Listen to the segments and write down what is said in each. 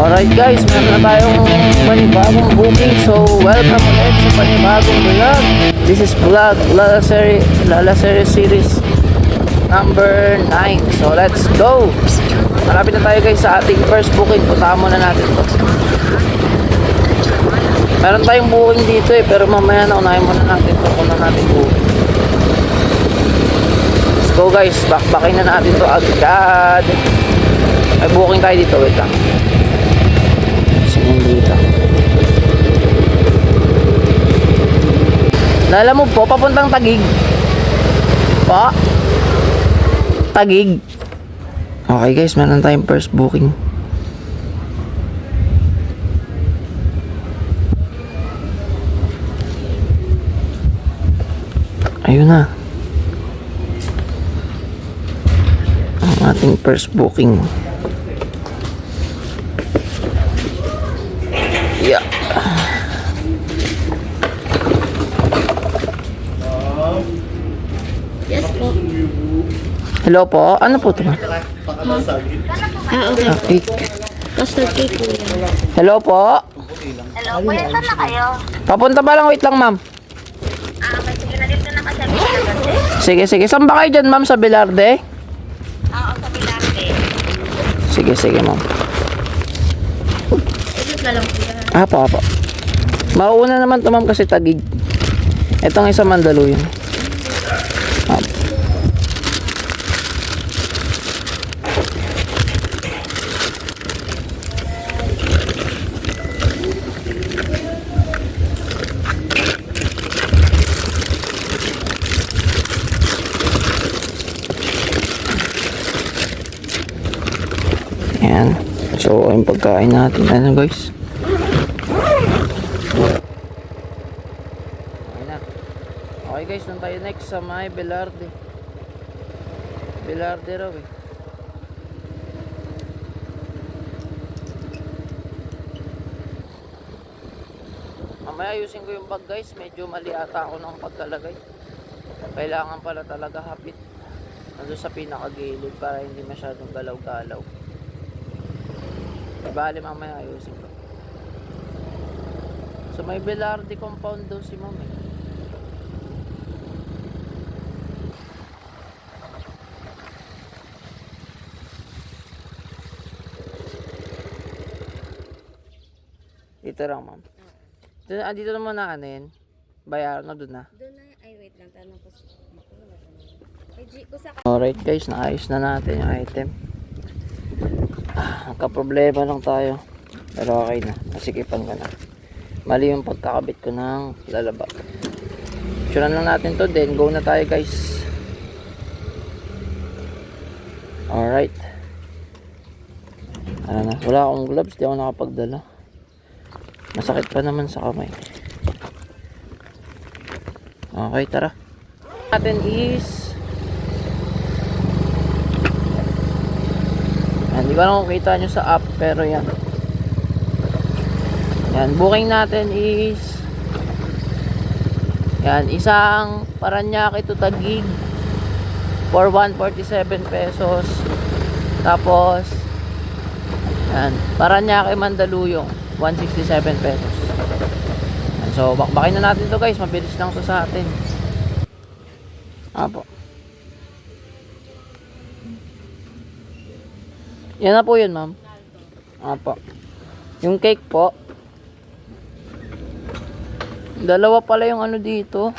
Alright guys, meron na tayong panibagong booking. So welcome ulit sa panibagong vlog. This is vlog Lala Series series number 9. So let's go. Malapit na tayo guys sa ating first booking. Puntahan muna natin to. Meron tayong booking dito pero mamaya na unahin muna natin to. Kung na natin booking. Let's go guys, bakbakin na natin to agad. May booking tayo dito, wait lang. Dito. Nala mo po, papuntang Taguig. Pa? Taguig. Okay guys, meron tayong first booking. Ayun na. Ang ating first booking. Yeah. Yes po. Hello po. Ano po ito? Okay. Cake. Custard cake po yan. Hello po. Hello, kuya, saan na kayo? Papunta pa lang. Wait lang ma'am. Sige na dito na kasi ang Bilarde. Sige. Saan ba kayo dyan ma'am? Sa Bilarde? Oo, sa Bilarde. Sige ma'am. Ikot na lang po yan. Apo. Mauuna naman ito ma'am kasi Taguig. Itong isa Mandaluyong. Apo. Ayan. So, yung pagkain natin. Ano guys? Okay na. Okay guys, nung tayo next sa may Bilarde. Bilarde raw eh. Mamaya ayusin ko yung bag guys. Medyo mali ata ako ng pagkalagay. Kailangan pala talaga hapit. Nandun sa pinakagilid para hindi masyadong galaw-galaw. Bali mamaya ayusin ko. So may Bilarde compound daw si ma'am eh. Dito lang ma'am. Dito naman na ano yun. Bayaran na doon na. Doon na, ay wait lang, tanong ko sa Alright guys, naayos na natin yung item. Nagka-problema lang tayo. Pero okay na, nasikipan ko na. Mali yung pagkakabit ko ng lalaba. Suran lang natin to, then go na tayo guys. Alright. Ano na, wala akong gloves, di ako nakapagdala. Masakit pa naman sa kamay. Okay, tara. Natin is hindi ko lang kung kita nyo sa app, pero yan. Yan, booking natin is yan, isang Paranaque to Taguig for 147 pesos. Tapos yan, Paranaque Mandaluyong 167 pesos. Yan, so bakbakin na natin to guys, mabilis lang to sa atin. Apo. Yan na po yun ma'am. Apo. Yung cake po. Dalawa pala yung ano dito.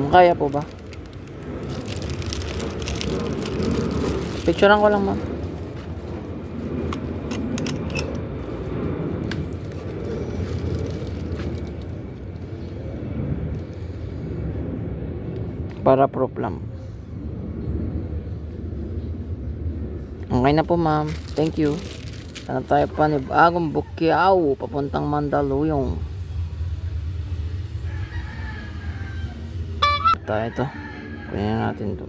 Kaya po ba? Picturean ko lang ma'am. Para proof lang. Okay na po ma'am. Thank you. Sana tayo pa ni bagong Bukiao papuntang Mandaluyong. Tayo ito. Kunin natin ito.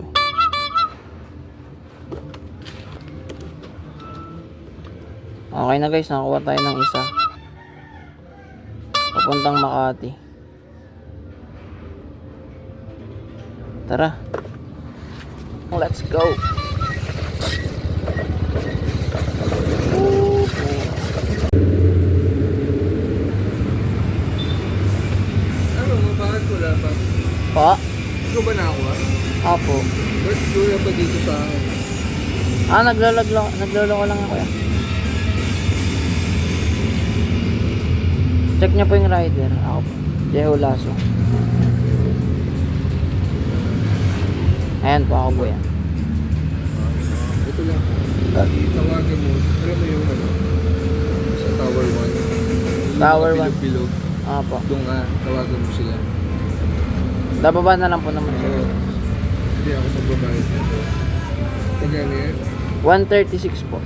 Okay na guys, nakakuha tayo ng isa. Papuntang Makati. Tara. Let's go. Ano mo, bakit wala pa? Pa. Ikaw ba nakakuha? Apo. Ba't wala pa dito sa akin? Nagloloko lang ako yan. Check niyo po yung rider. Ako po. Jeho Lasso. Ayan po, ako po yan. Ito lang. Tawagin mo. Alam mo yung ano? Sa Tower 1. Tower 1. Bilog-bilog. Apo. Doon ka, tawagan mo sila. Dababa na lang po naman. Oo. Hindi ako magbabayad nito. Magkano yan? 136 po.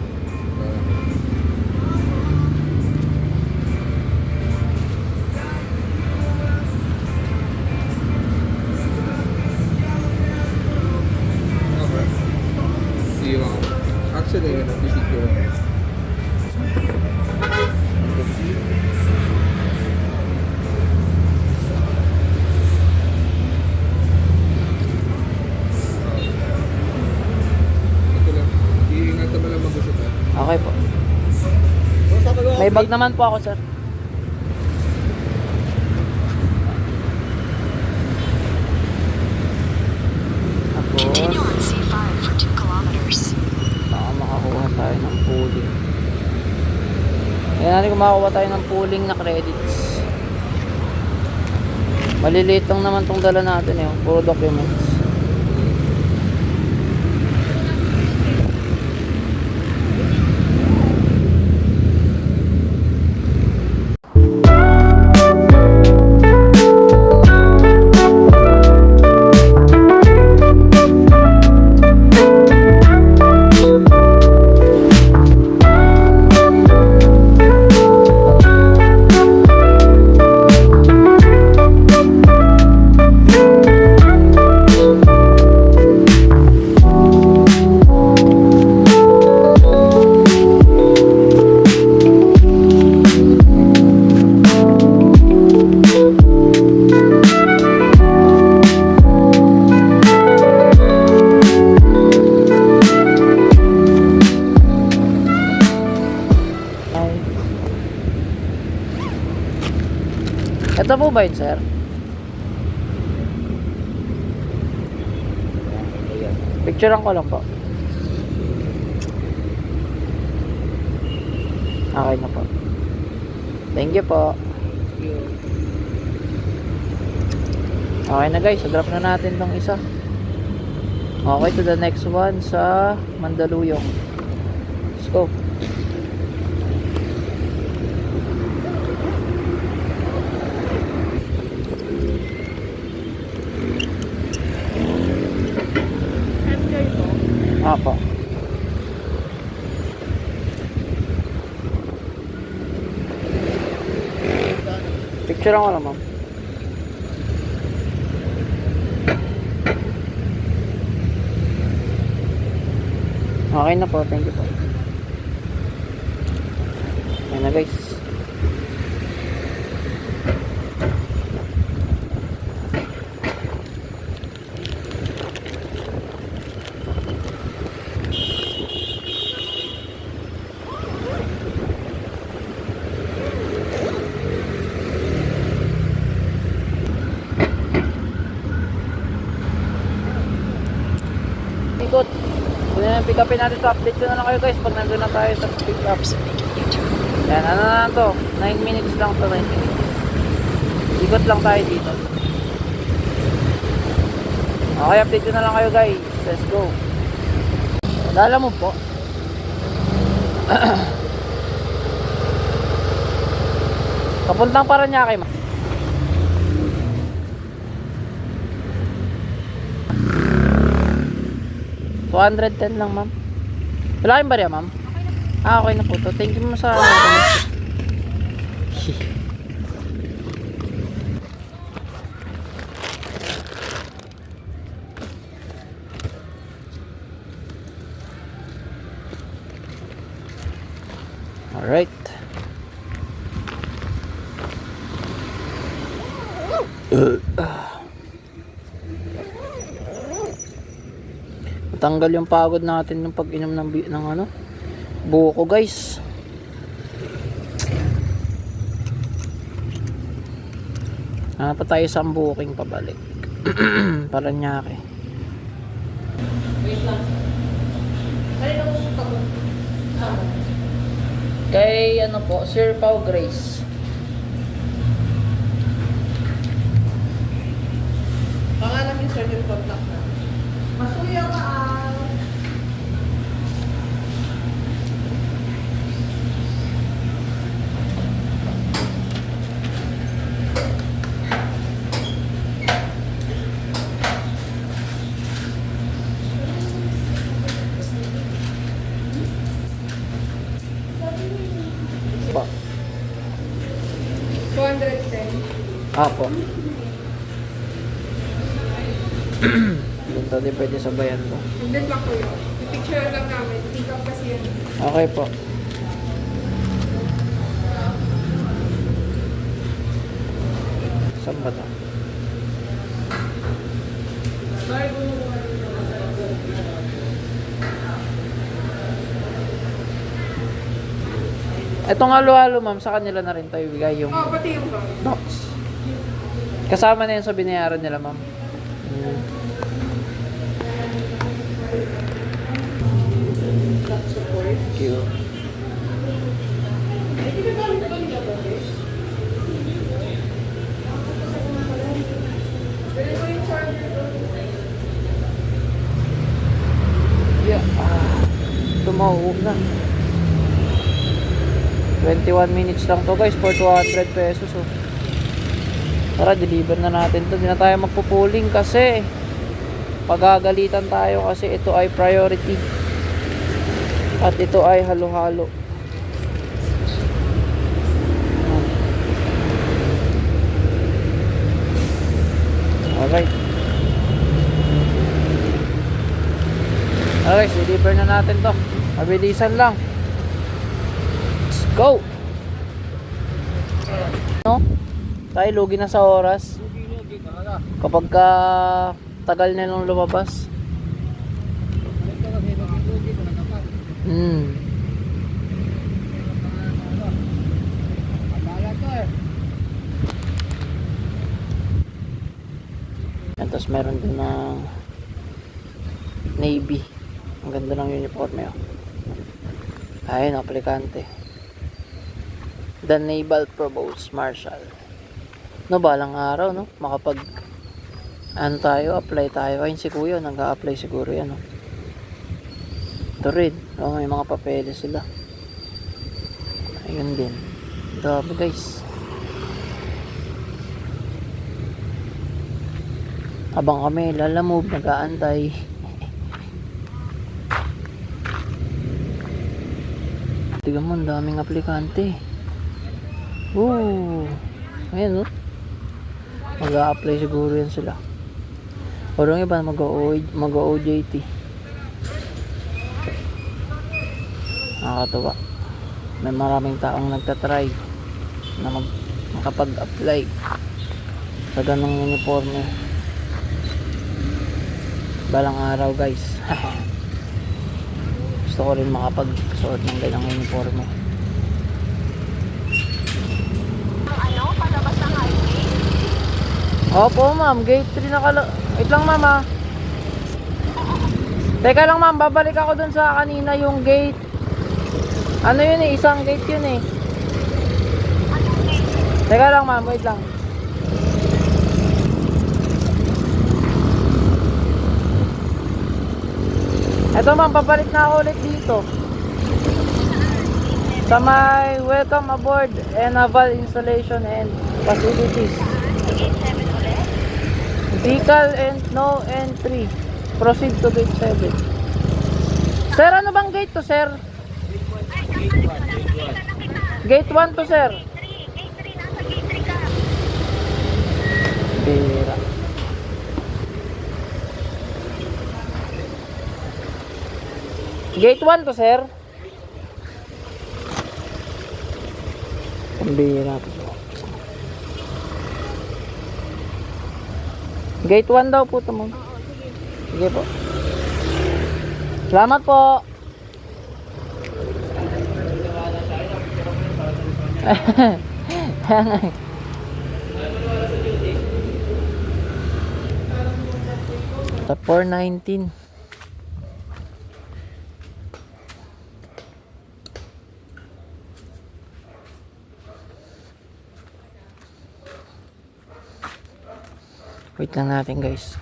Okay. Sige ako. Actually, yun, nabibigyan ko. Ito lang. Iingatan mo lang mag-usap. Okay po. May bag naman po ako, sir. Continue Tapos, on C5 for 2 kilometers. baka makakuha tayo ng pooling. Ayan natin kung makakuha tayo ng pooling na credits. Maliliit lang naman tong dala natin eh. Puro documents. Ito po ba yun, sir? Picturean ko lang po. Okay na po. Thank you po. Okay na guys, drop na natin tong isa. Okay, to the next one sa Mandaluyong. Let's go. Apo. Picture ko lang, ma'am. Okay na po, thank you po. Ayan na guys. Ikot. Pick upin natin to. Update ko na lang kayo guys pag nandun na tayo sa pick up. Yan, ano na lang to. 9 minutes lang to, 9 minutes. Ikot lang tayo dito. Okay, update ko na lang kayo guys. Let's go. Dala mo po. Papuntang Paranaque, ma'am. $210 lang, ma'am. Wala kayong barya, ma'am? Okay na po to. Thank you mo sa Alright. Matanggal yung pagod natin ng pag-inom ng ano, buko guys. Pa tayo sa booking pabalik. Paranaque. Kay ano po, Sir Pau Grace. Pangalan yung sir yung contact na. Masuya ka Pa. 210. Apo. Dito din pwede sabayan to. Hindi lang ko yun. I-picture lang namin. Pick up kasi yun. Okay po. Saan ba to? Etong halo-halo ma'am, sa kanila na rin tayo bigay yung Oh, pati yung bag. notes. Kasama na yun sa binayaran nila ma'am. Thank you. Yeah. Tumawag na. 21 minutes lang to guys for 200 pesos oh. Tara, deliver na natin to. Hindi na tayo magpupuling kasi pagagalitan tayo kasi ito ay priority at ito ay halo-halo. Alright. Alright, deliver na natin to. Mabilisan lang. Let's go! No? Tayo lugi na sa oras. Kapag tagal na nung lumabas. At tapos meron din na Navy. Ang ganda ng uniforme oh. Ayun, aplikante. The Naval Provost Marshal. No, balang araw, no? Makapag ano tayo, apply tayo. Ayun si Kuya, nag-a-apply siguro yan, no? Ito rin. Oh, may mga papeles sila. Ayun din. Grabe, guys. Habang kami lalamove, nag-aantay. Tignan mo, ang daming aplikante. Ayan, no? Mag-a-apply siguro yan sila. Parang iba mag-OJT. Nakakatuwa. May maraming taong nagtatry na makapag-apply sa ganong uniforme. Balang araw, guys. Gusto ko rin makapag-suot ng ganyang uniforme. Palabas ng highway? Opo, ma'am. Gate 3 wait lang, ma'am, ha. Teka lang, ma'am. Babalik ako dun sa kanina yung gate. Ano yun eh? Isang gate yun eh. Teka lang, ma'am. Wait lang. Eto, ma'am. Babalik na ako ulit dito. Sa may welcome aboard and naval installation and facilities. Vehicle and no entry. Proceed to gate 7. Sir, ano bang gate to, sir? Gate 1 to, sir. Gate 3, nasa gate 3 ka. Bira. Gate 1 to, sir. Ang bira to. Gate 1 daw po ito, ma'am. Sige po. Salamat po. Sa 419. Wait lang natin, guys.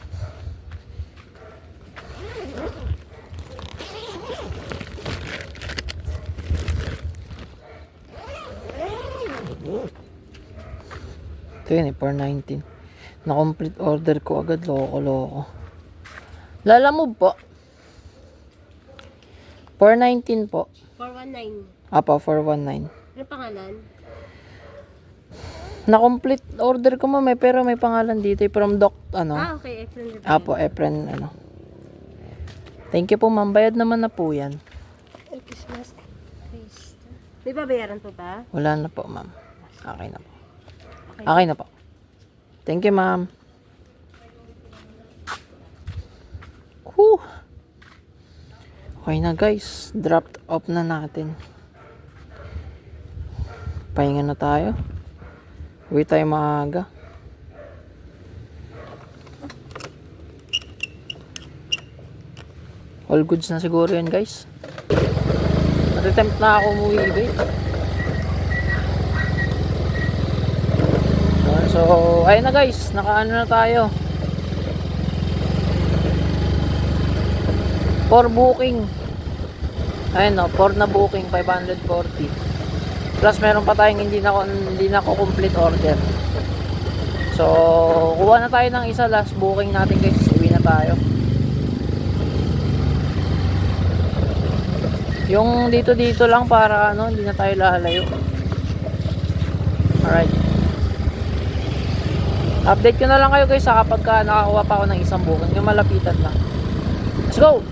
Ito yun eh, 419. Na-complete order ko agad. Loko-loko. Lalamove po. 419 po. 419. Apo, 419. Ano pangalan? Na-complete order ko ma'am eh, pero may pangalan dito eh, from Doc, ano. Okay. Efren. Apo, Efren, ano. Thank you po ma'am. Bayad naman na po yan. Christmas. May babayaran po ba? Wala na po ma'am. Okay na po. Okay na po. Thank you ma'am. Whew. Okay na guys. Dropped off na natin. Pahinga na tayo. Uwi tayo maaga. All goods na siguro yan guys. Natitempt na ako umuwi guys. So, ayun na guys. Nakaano na tayo. For booking. Ayun no, for na booking 540. Plus meron pa tayong hindi na ko complete order. So, kuha na tayo ng isa last booking natin guys. Uwi na tayo. Yung dito lang para ano, hindi na tayo lalayo. Alright. Update ko na lang kayo guys sa kapag nakakuha pa ako ng isang booking. Yung malapitan lang. Let's go!